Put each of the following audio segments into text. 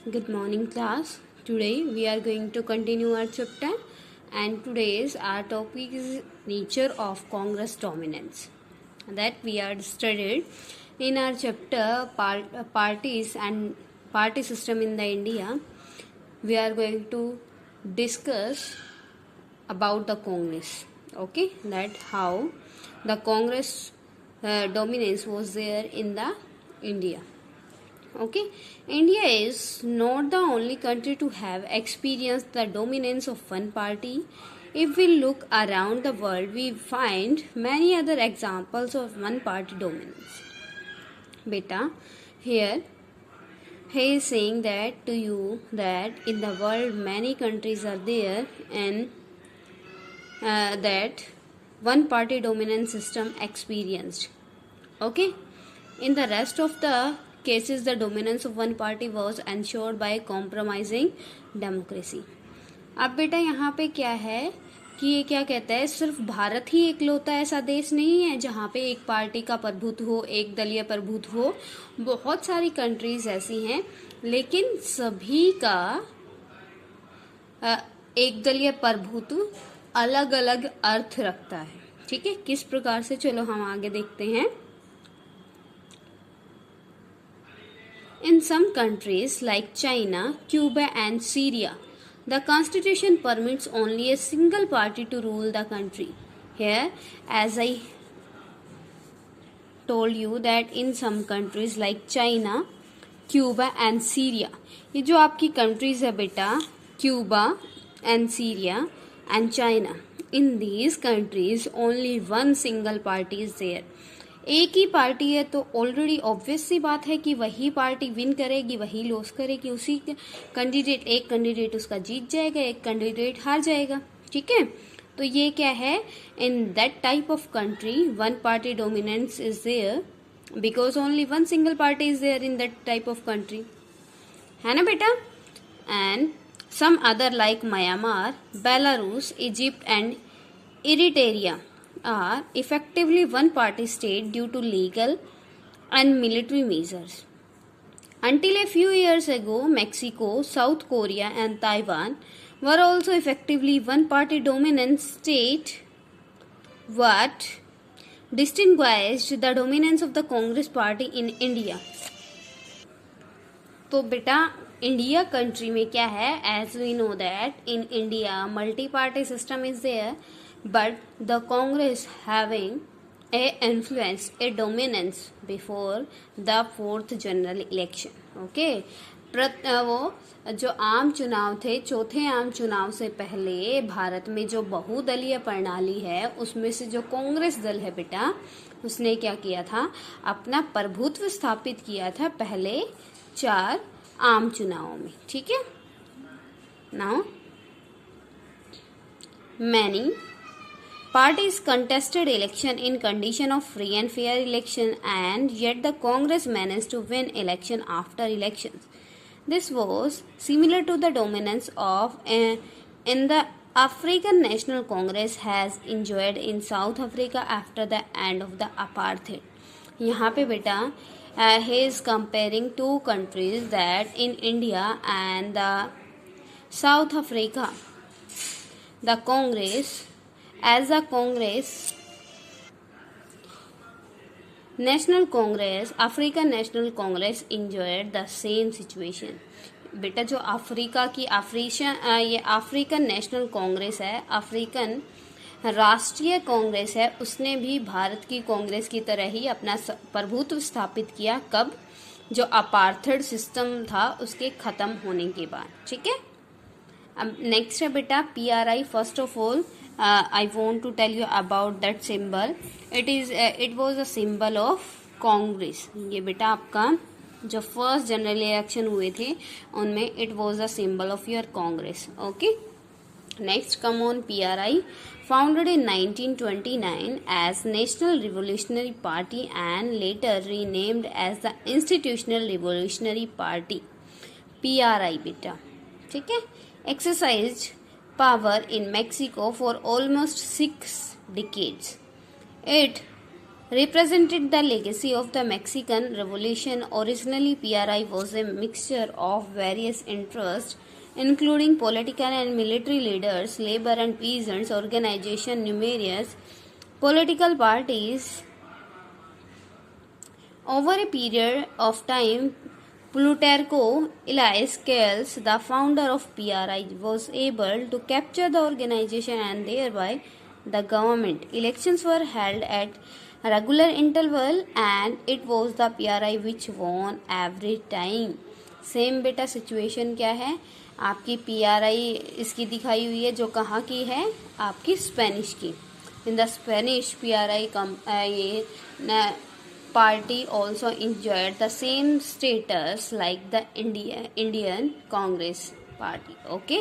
Good morning, class. Today we are going to continue our chapter, and today's our topic is nature of Congress dominance. That we are studied in our chapter parties and party system in the India. We are going to discuss about the Congress. Okay, that how the Congress dominance was there in the India. Okay, India is not the only country to have experienced the dominance of one party. If we look around the world, we find many other examples of one party dominance. Beta, here he is saying that to you that in the world many countries are there and that one party dominance system experienced. Okay, in the rest of the cases the dominance of one party was ensured by compromising democracy. अब बेटा यहाँ पे क्या है कि ये क्या कहता है, सिर्फ भारत ही एकलौता ऐसा देश नहीं है जहाँ पे एक पार्टी का प्रभुत्व हो, एक दलीय प्रभुत्व हो. बहुत सारी कंट्रीज ऐसी हैं, लेकिन सभी का एक दलीय प्रभुत्व अलग अलग अर्थ रखता है. ठीक है, किस प्रकार से, चलो हम आगे देखते हैं. In some countries like China, Cuba and Syria, the constitution permits only a single party to rule the country. Here, as I told you that in some countries like China, Cuba and Syria, ये जो आपकी countries है बेटा, Cuba and Syria and China, in these countries only one single party is there. एक ही party है तो already obvious सी बात है कि वही पार्टी विन करेगी, वही लॉस करेगी. उसी कैंडिडेट, एक कैंडिडेट उसका जीत जाएगा, एक कैंडिडेट हार जाएगा. ठीक है, तो ये क्या है, in that type of country one party dominance is there because only one single party is there in that type of country, है ना बेटा. And some other like Myanmar, Belarus, Egypt and Eritrea are effectively one-party state due to legal and military measures. Until a few years ago, Mexico, South Korea and Taiwan were also effectively one-party dominant state. What distinguished the dominance of the Congress party in India? तो बेटा India country में क्या है, as we know that in India multi party system is there, but the Congress having a influence, a dominance before the 4th general election. Okay, वो जो आम चुनाव थे, चौथे आम चुनाव से पहले भारत में जो बहुदलीय प्रणाली है उसमें से जो कांग्रेस दल है बेटा, उसने क्या किया था, अपना प्रभुत्व स्थापित किया था पहले 4 आम चुनावों में. ठीक है, now many parties contested election in condition of free and fair election, and yet the Congress managed to win election after elections. This was similar to the dominance of in the African National Congress has enjoyed in South Africa after the end of the apartheid. यहाँ पे बेटा he is comparing two countries, that in India and the South Africa, the Congress, as a Congress, National Congress, African National Congress enjoyed the same situation. बेटा जो Africa की ये African national Congress है, African राष्ट्रीय कांग्रेस है, उसने भी भारत की कांग्रेस की तरह ही अपना प्रभुत्व स्थापित किया. कब, जो अपार्थाइड सिस्टम था उसके खत्म होने के बाद. ठीक है, अब नेक्स्ट है बेटा PRI. First of all I want to tell you about that symbol. It was a symbol of Congress. ये बेटा आपका जो फर्स्ट जनरल इलेक्शन हुए थे उनमें it was a symbol of your Congress. Okay. Next, come on, PRI, founded in 1929 as National Revolutionary Party and later renamed as the Institutional Revolutionary Party. PRI बेटा, ठीक है, exercised power in Mexico for almost 6 decades. It represented the legacy of the Mexican Revolution. Originally, PRI was a mixture of various interests, including political and military leaders, labor and peasants, organization, numerous political parties. Over a period of time, Plutarco Elias Kells, the founder of PRI, was able to capture the organization and thereby the government. Elections were held at regular interval and it was the PRI which won every time. Same बेटा situation क्या है आपकी PRI इसकी दिखाई हुई है जो कहाँ की है आपकी स्पेनिश की. इन द स्पेनिश PRI ये party also enjoyed the same status like the Indian Congress party. Okay,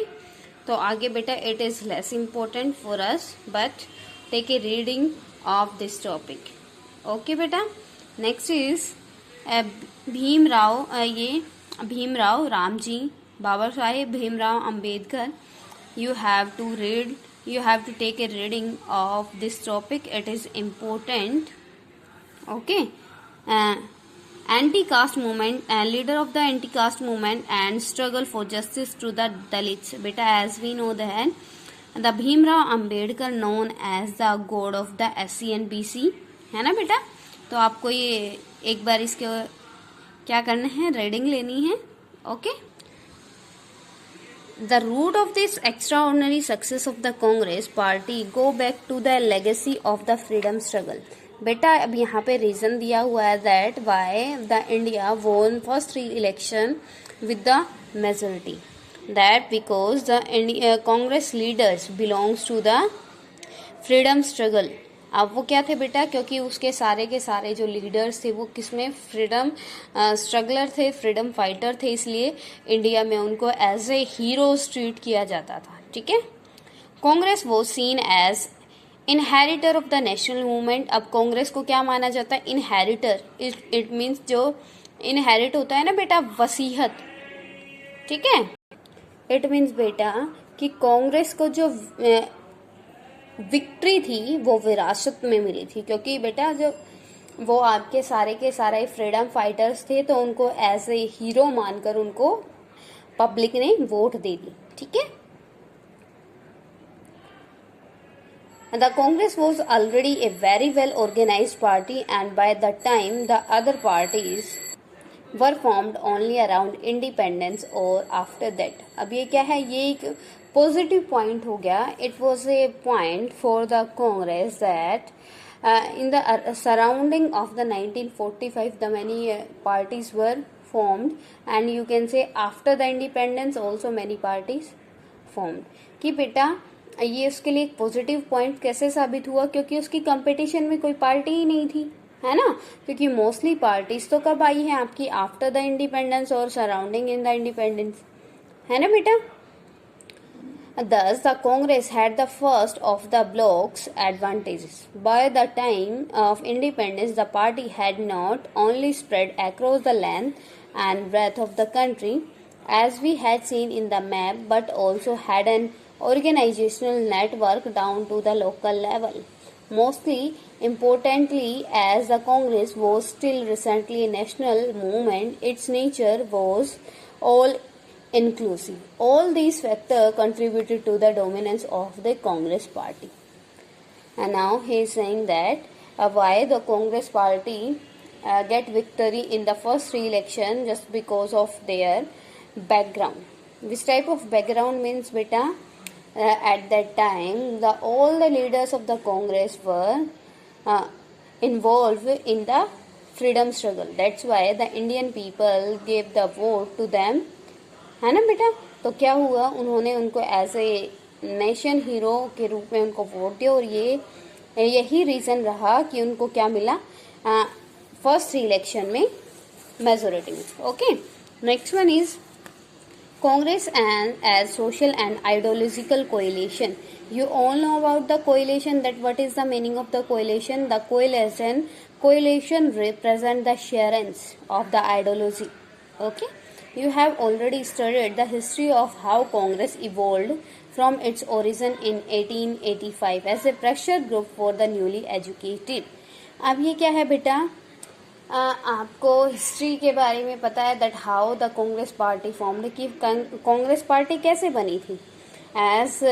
तो आगे बेटा it is less important for us but take a reading of this topic. Okay बेटा, next is Bhimrao Ramji Baba Saheb Bhimrao Ambedkar. You have to take a reading of this topic. It is important. Okay. Anti-caste movement, leader of the anti-caste movement and struggle for justice to the Dalits. Beta, as we know that the Bhimrao Ambedkar known as the god of the SC and BC है ना बेटा. तो आपको ये एक बार इसके क्या करना है रीडिंग लेनी है. Okay. The root of this extraordinary success of the Congress party go back to the legacy of the freedom struggle. बेटा अब यहाँ पे रीजन दिया हुआ है that why the India won first election with the majority. That because the Congress leaders belongs to the freedom struggle. अब वो क्या थे बेटा क्योंकि उसके सारे के सारे जो लीडर्स थे वो किसमें फ्रीडम स्ट्रगलर थे, फ्रीडम फाइटर थे, इसलिए इंडिया में उनको एज ए हीरोज ट्रीट किया जाता था. ठीक है. Congress was seen as inheritor of the national movement. अब कांग्रेस को क्या माना जाता है इनहेरिटर. इट मीन्स जो इनहेरिट होता है ना बेटा वसीहत. ठीक है. इट मीन्स बेटा कि कांग्रेस को जो विक्ट्री थी वो विरासत में मिली थी क्योंकि बेटा जो वो आपके सारे के सारे फ्रीडम फाइटर्स थे तो उनको एज ए हीरो मानकर उनको पब्लिक ने वोट दे दी. ठीक है. The Congress was already a very well organized party and by the time the other parties were formed only around independence or after that. अब ये क्या है ये एक पॉजिटिव पॉइंट हो गया. It was a point for the Congress that in the surrounding of the 1945 the many parties were formed and you can say after the independence also many parties formed. कि बेटा ये उसके लिए एक positive point कैसे साबित हुआ क्योंकि उसकी कंपटीशन में कोई पार्टी ही नहीं थी है ना. क्योंकि मोस्टली पार्टीज तो कब आई है आपकी आफ्टर द इंडिपेंडेंस और सराउंडिंग इन द इंडिपेंडेंस है ना बेटा. Thus, the Congress had the first of the block's advantages. By the time of independence, the party had not only spread across the length and breadth of the country, as we had seen in the map, but also had an organizational network down to the local level. Mostly importantly, as the Congress was still recently a national movement, its nature was all inclusive. All these factors contributed to the dominance of the Congress party. And now he is saying that why the Congress party get victory in the first re-election just because of their background. This type of background means beta at that time all the leaders of the Congress were involved in the freedom struggle. That's why the Indian people gave the vote to them है ना बेटा. तो क्या हुआ उन्होंने उनको as a nation hero के रूप में उनको वोट दिया और यही रीजन रहा कि उनको क्या मिला फर्स्ट इलेक्शन में मेजोरिटी में. Okay. Next one is Congress and as social and ideological coalition. You all know about the coalition, that what is the meaning of the coalition. The coalition represent the sharings of the ideology. Okay. You have already studied the history of how Congress evolved from its origin in 1885 as a pressure group for the newly educated अब ये क्या है बेटा, आपको history के बारे में पता है that how the Congress party formed, कि कांग्रेस पार्टी कैसे बनी थी। एज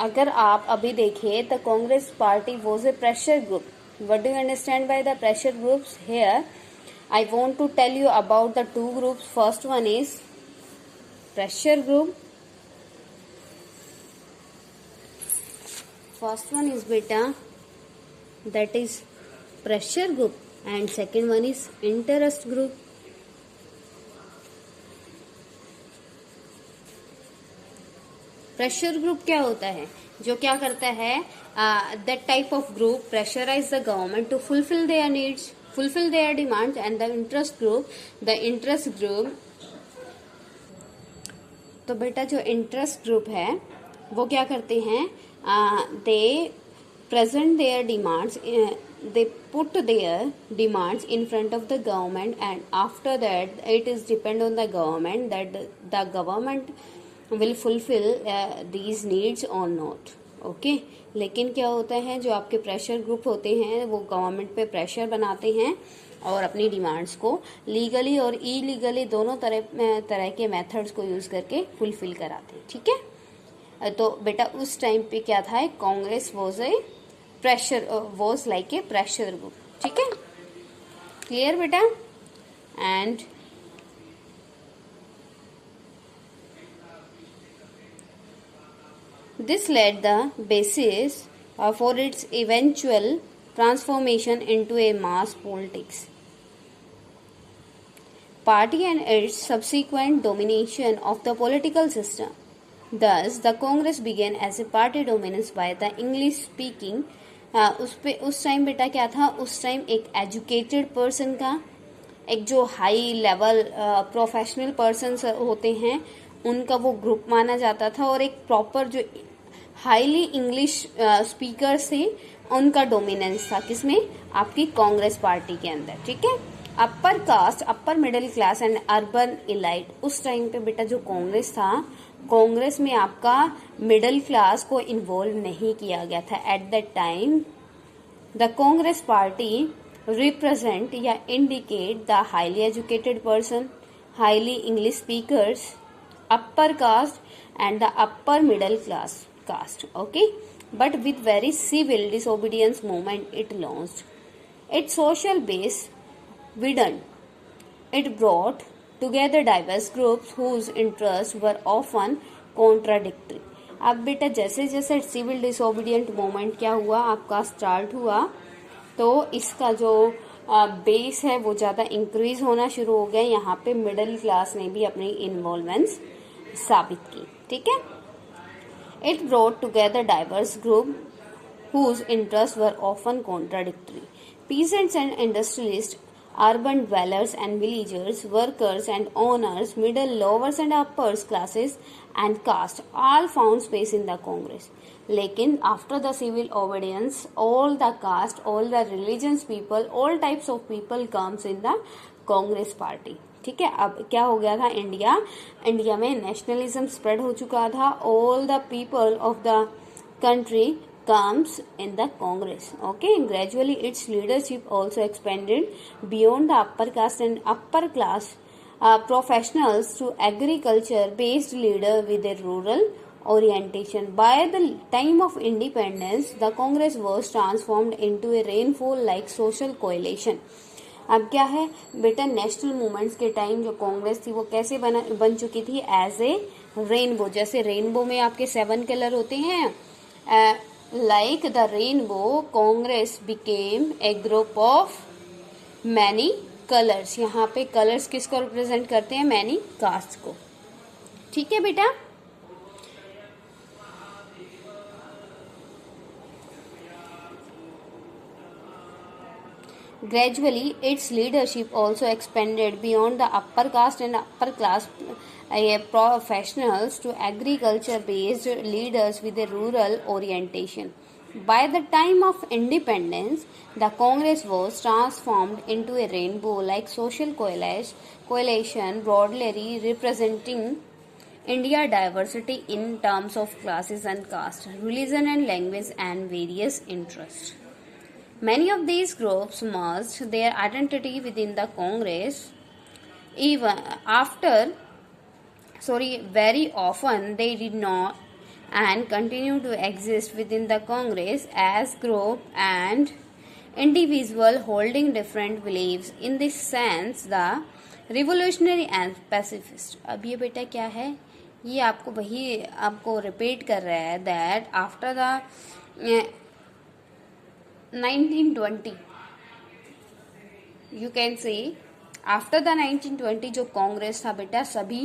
अगर आप अभी देखें the Congress party was a pressure group. What do you understand by the pressure groups here? I want to tell you about the two groups. First one is pressure group. First one is beta, that is pressure group, and second one is interest group. Pressure group क्या होता है? जो क्या करता है, that type of group pressurise the government to fulfil their needs, fulfill their demands. And the interest group, तो बेटा जो इंटरेस्ट ग्रुप है वो क्या करते हैं, दे present there demands, they put their demands in front of the government, and after that it is depend on the government that the government will fulfill these needs or not. Okay लेकिन क्या होता है, जो आपके pressure group होते हैं वो government पे प्रेशर बनाते हैं और अपनी डिमांड्स को लीगली और इलीगली दोनों तरह के मेथड्स को यूज करके फुलफिल कराते हैं। ठीक है, तो बेटा उस टाइम पे क्या था, Congress was like a pressure group. ठीक है, क्लियर बेटा? And this laid the basis for its eventual transformation into a mass politics party and its subsequent domination of the political system. Thus, the Congress began as a party dominance by the English speaking. उस time बेटा क्या था, उस time एक educated person का, एक जो high level professional person होते हैं उनका वो ग्रुप माना जाता था, और एक प्रॉपर जो हाईली इंग्लिश स्पीकर से उनका डोमिनेंस था किसमें, आपकी कांग्रेस पार्टी के अंदर। ठीक है, upper caste, upper middle class and urban elite, उस टाइम पे बेटा जो कांग्रेस था, कांग्रेस में आपका मिडिल क्लास को इन्वॉल्व नहीं किया गया था। At that time the Congress party represent या indicate the highly educated person, highly English speakers, upper caste and the upper middle class caste. Okay, but with very civil disobedience movement it launched. Its social base widened. It brought together diverse groups whose interests were often contradictory. अब बेटा जैसे जैसे civil disobedient movement क्या हुआ आपका start हुआ, तो इसका जो बेस है वो ज्यादा इंक्रीज होना शुरू हो गया। यहाँ पे मिडिल क्लास ने भी अपनी इन्वॉल्वमेंस साबित की। ठीक है, it brought together diverse group whose interests were often contradictory. Peasants and industrialists, urban dwellers and villagers, workers and owners, middle, lowers and upper classes and caste all found space in the Congress. लेकिन after the civil obedience, all the caste, all the religions people, all types of people comes in the Congress party. ठीक है, अब क्या हो गया था, India में nationalism spread हो चुका था। All the people of the country comes in the Congress. Okay, gradually its leadership also expanded beyond the upper caste and upper class professionals to agriculture-based leader with a rural orientation. By the time of independence, the Congress was transformed into a rainfall-like social coalition. अब क्या है बेटा, national movements के time जो कांग्रेस थी वो कैसे बन चुकी थी, एज ए रेनबो। जैसे रेनबो में आपके 7 कलर होते हैं, like the rainbow, Congress became a group of many colors. यहाँ पे कलर्स किसको रिप्रेजेंट करते हैं, मैनी कास्ट को। ठीक है बेटा, gradually its leadership also expanded beyond the upper caste and upper class professionals to agriculture-based leaders with a rural orientation. By the time of independence, the Congress was transformed into a rainbow-like social coalition broadly representing India's diversity in terms of classes and caste, religion and language, and various interests. Many of these groups merged their identity within the Congress. Even after, very often they did not and continue to exist within the Congress as group and individual holding different beliefs. In this sense, the revolutionary and pacifist. अब ये बेटा क्या है, ये आपको वही आपको repeat कर रहा है that after the 1920 you can say after the 1920 जो कांग्रेस था बेटा सभी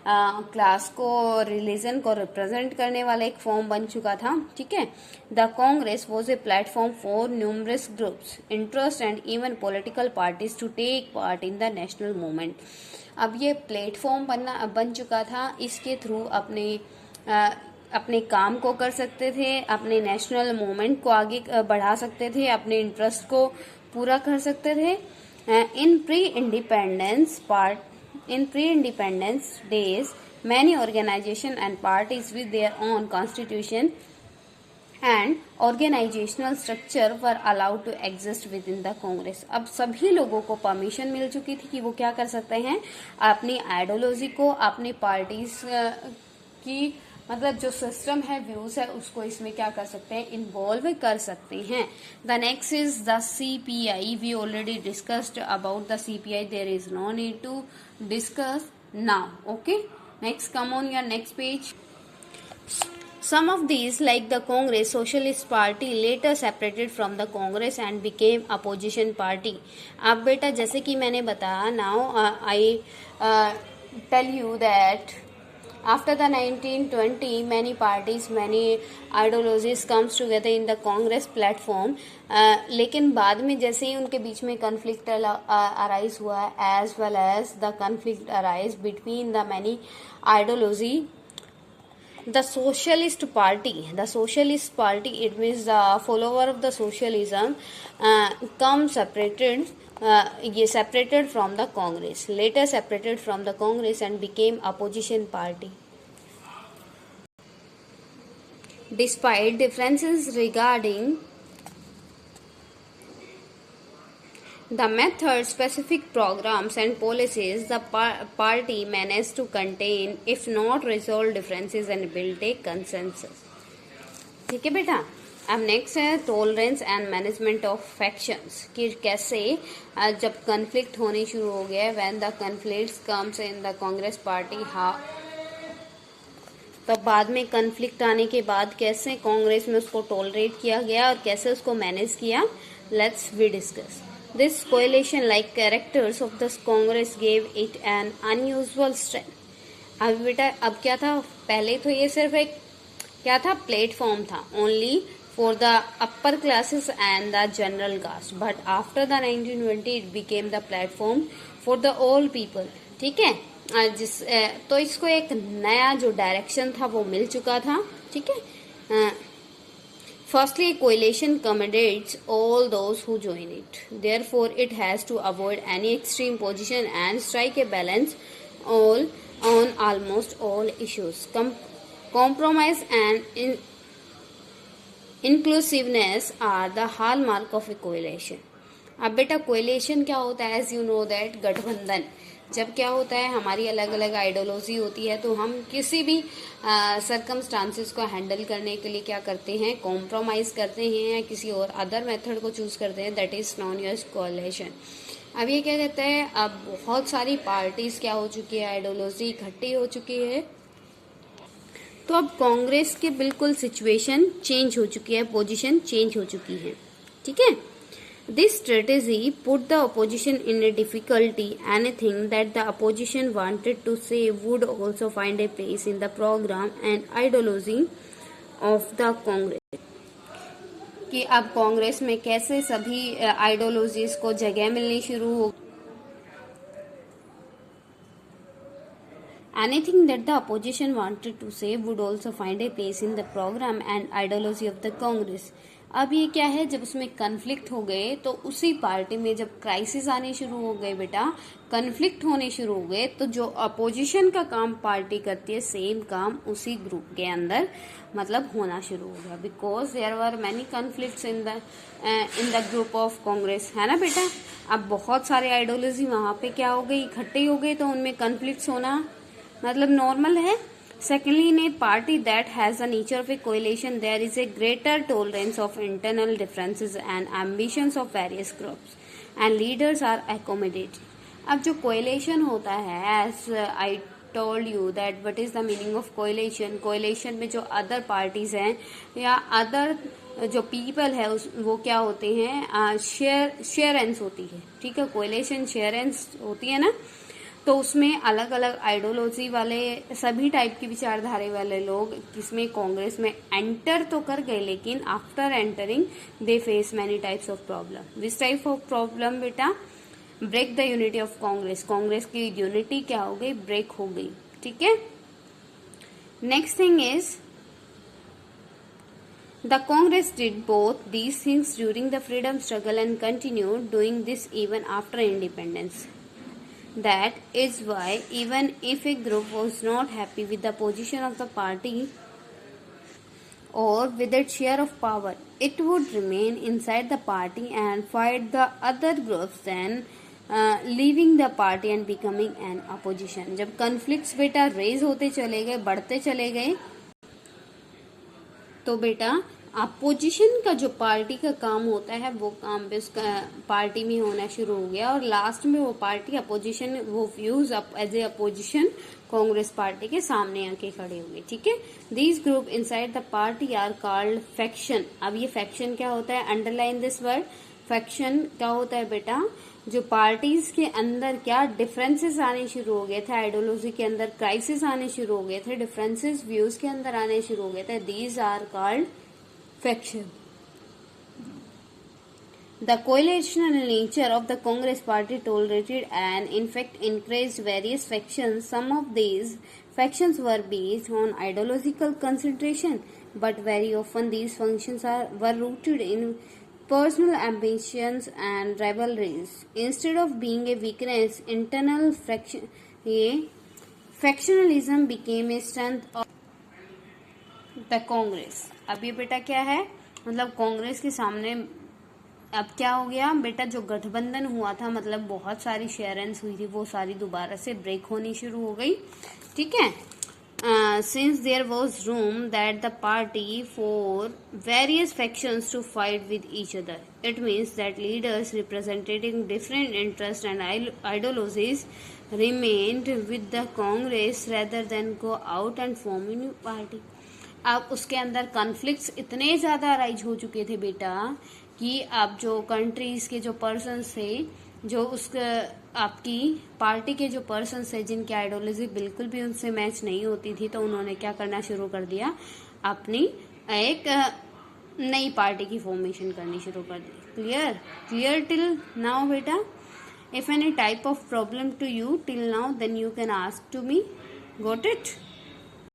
क्लास को रिलीजन को रिप्रेजेंट करने वाला एक फॉर्म बन चुका था. ठीक है. The Congress was a platform for numerous groups interest and even political parties to take part in the national movement. अब ये प्लेटफॉर्म बन चुका था. इसके थ्रू अपने काम को कर सकते थे, अपने नेशनल मूवमेंट को आगे बढ़ा सकते थे, अपने इंटरेस्ट को पूरा कर सकते थे. In pre-independence days, many organizations and parties with their own constitution and organizational structure were allowed to exist within the Congress. अब सभी लोगों को परमिशन मिल चुकी थी कि वो क्या कर सकते हैं, अपनी आइडियोलॉजी को, अपनी पार्टीज की मतलब जो सिस्टम है, व्यूज है, उसको इसमें क्या कर सकते हैं, इन्वॉल्व कर सकते हैं. The next is the CPI. We already discussed about the CPI. There is no need to discuss now. Okay, next come on your next page. Some of these, like the Congress Socialist Party, later separated from the Congress and became opposition party. अब बेटा जैसे कि मैंने बताया, now I tell you that after the 1920 many parties, many ideologies comes together in the Congress platform. लेकिन बाद में जैसे ही उनके बीच में conflict arise हुआ, as well as the conflict arise between the many ideology. The Socialist Party, it means the follower of the socialism, come separated. ये separated from the Congress, later separated from the Congress and became opposition party. Despite differences regarding the method, specific programs and policies, the party managed to contain, if not resolve differences and build a consensus. ठीक है बेटा. अब next है tolerance and management of factions, कि कैसे जब conflict होने शुरू हो गया, when the conflicts comes in the Congress party, तो बाद में कन्फ्लिक्ट आने के बाद कैसे कांग्रेस में उसको टॉलरेट किया गया और कैसे उसको मैनेज किया. Let's we discuss. This coalition like characters of the Congress gave it an unusual strength. अब बेटा अब क्या था, पहले तो ये सिर्फ एक क्या था, प्लेटफॉर्म था only for the upper classes and the general caste, but after the 1920 it became the platform for the all people. ठीक है. तो इसको एक नया जो डायरेक्शन था वो मिल चुका था. ठीक है. Firstly, a coalition accommodates all those who join it. Therefore, it has to avoid any extreme position and strike a balance on almost all issues. Compromise and inclusiveness are the hallmark of a coalition. अब बेटा coalition क्या होता है, as you know that गठबंधन. जब क्या होता है, हमारी अलग अलग आइडियोलॉजी होती है, तो हम किसी भी सरकमस्टांसेस को हैंडल करने के लिए क्या करते हैं, कॉम्प्रोमाइज करते हैं या किसी और अदर मेथड को चूज करते हैं. That is known as coalition. अब ये क्या कहता है, अब बहुत सारी पार्टीज क्या हो चुकी है, आइडियोलॉजी इकट्ठी हो चुकी है, तो अब कांग्रेस की बिल्कुल सिचुएशन चेंज हो चुकी है, पोजीशन चेंज हो चुकी है. ठीक है. This strategy put the opposition in a difficulty. Anything that the opposition wanted to say would also find a place in the programme and ideology of the Congress. कि अब कांग्रेस में कैसे सभी आइडियोलॉजीज को जगह मिलनी शुरू हो. Anything that the opposition wanted to say would also find a place in the program and ideology of the Congress. अब ये क्या है, जब उसमें कन्फ्लिक्ट हो गए तो उसी पार्टी में जब क्राइसिस आने शुरू हो गए बेटा, कन्फ्लिक्ट होने शुरू हो गए तो जो अपोजिशन का काम पार्टी करती है सेम काम उसी ग्रुप के अंदर मतलब होना शुरू हो गया, because there were many conflicts in the group of Congress, है ना बेटा। अब बहुत सारे आइडियोलॉजी वहां पे क्या हो गई, इकट्ठे हो गए, तो उनमें कन्फ्लिक्ट्स होना मतलब नॉर्मल है। Secondly, in a party that has the nature of a coalition, there is a greater tolerance of internal differences and ambitions of various groups, and leaders are accommodated. अब जो coalition होता है, as I told you that what is the meaning of coalition? Coalition में जो other parties हैं या other जो people है वो क्या होते हैं, शेयरेंस होती है, ठीक है। coalition शेयरेंस होती है ना, तो उसमें अलग अलग आइडियोलॉजी वाले सभी टाइप की विचारधारा वाले लोग किसमें, कांग्रेस में एंटर तो कर गए, लेकिन after entering they face many types of problem. Which type of problem बेटा, break the unity of Congress, Congress की यूनिटी क्या हो गई, ब्रेक हो गई, ठीक है। Next thing is the Congress did both these things during the freedom struggle and continued doing this even after independence. That is why even if a group was not happy with the position of the party or with its share of power, it would remain inside the party and fight the other groups, then leaving the party and becoming an opposition. जब conflicts बेटा raise होते चले गए, बढ़ते चले गए, तो बेटा अपोजिशन का जो पार्टी का काम होता है वो काम भी उसका पार्टी में होना शुरू हो गया, और लास्ट में वो पार्टी अपोजिशन वो views as a opposition Congress party के सामने आके खड़े हो गए, ठीक है। These group inside the party are called faction. अब ये फैक्शन क्या होता है, अंडरलाइन दिस वर्ड। फैक्शन क्या होता है बेटा, जो पार्टीज के अंदर क्या डिफरेंसेस आने शुरू हो गए थे, आइडियोलॉजी के अंदर क्राइसिस आने शुरू हो गए थे, डिफरेंसेस व्यूज के अंदर आने शुरू हो गए थे, these are called faction. The coalitional nature of the Congress party tolerated and in fact encouraged various factions. Some of these factions were based on ideological consideration, but very often these functions were rooted in personal ambitions and rivalries. Instead of being a weakness, internal factionalism became a strength of the Congress. अब ये बेटा क्या है, मतलब कांग्रेस के सामने अब क्या हो गया बेटा, जो गठबंधन हुआ था मतलब बहुत सारी शेयरेंस हुई थी वो सारी दोबारा से ब्रेक होनी शुरू हो गई, ठीक है। Since there was room that the party for various factions to fight with each other, it means that leaders representing different interest and ideologies remained with the Congress rather than go out and form a new party. अब उसके अंदर conflicts इतने ज्यादा rise हो चुके थे बेटा कि अब जो कंट्रीज के जो पर्सन थे, जो उस आपकी पार्टी के जो पर्सन थे जिनकी आइडियोलॉजी बिल्कुल भी उनसे मैच नहीं होती थी, तो उन्होंने क्या करना शुरू कर दिया, अपनी एक नई पार्टी की फॉर्मेशन करनी शुरू कर दी। क्लियर टिल नाउ बेटा। If any type of problem to you till now then you can ask to me, got it.